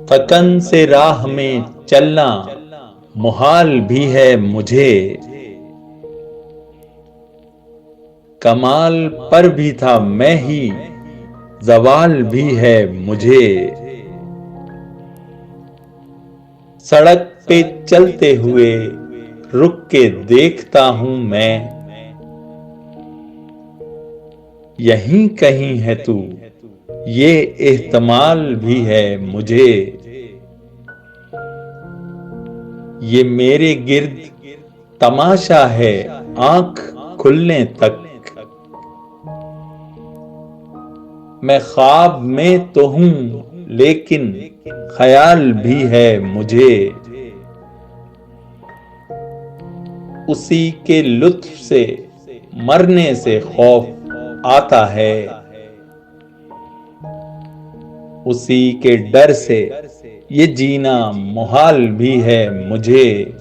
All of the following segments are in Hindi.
थकन से राह में चलना मुहाल भी है मुझे। कमाल पर भी था मैं ही, ज़वाल भी है मुझे। सड़क पे चलते हुए रुक के देखता हूं मैं, यहीं कहीं है तू, ये एहतमाल भी है मुझे। ये मेरे गिर्द तमाशा है आंख खुलने तक। मैं ख्वाब में तो हूं लेकिन ख्याल भी है मुझे। उसी के लुत्फ से मरने से खौफ आता है, उसी के डर से ये जीना मुहाल भी है मुझे।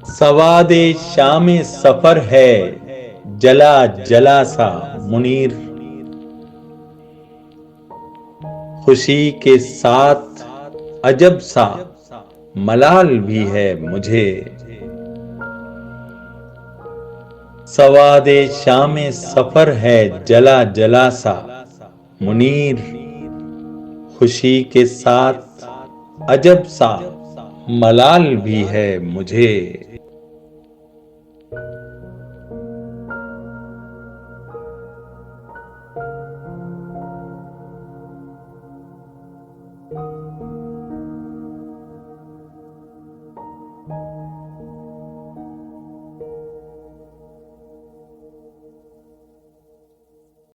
सवादे शामे सफर है जला जला सा मुनीर, खुशी के साथ अजब सा मलाल भी है मुझे। सवादे शामे सफर है जला जला सा मुनीर, खुशी के साथ अजब सा मलाल भी है मुझे।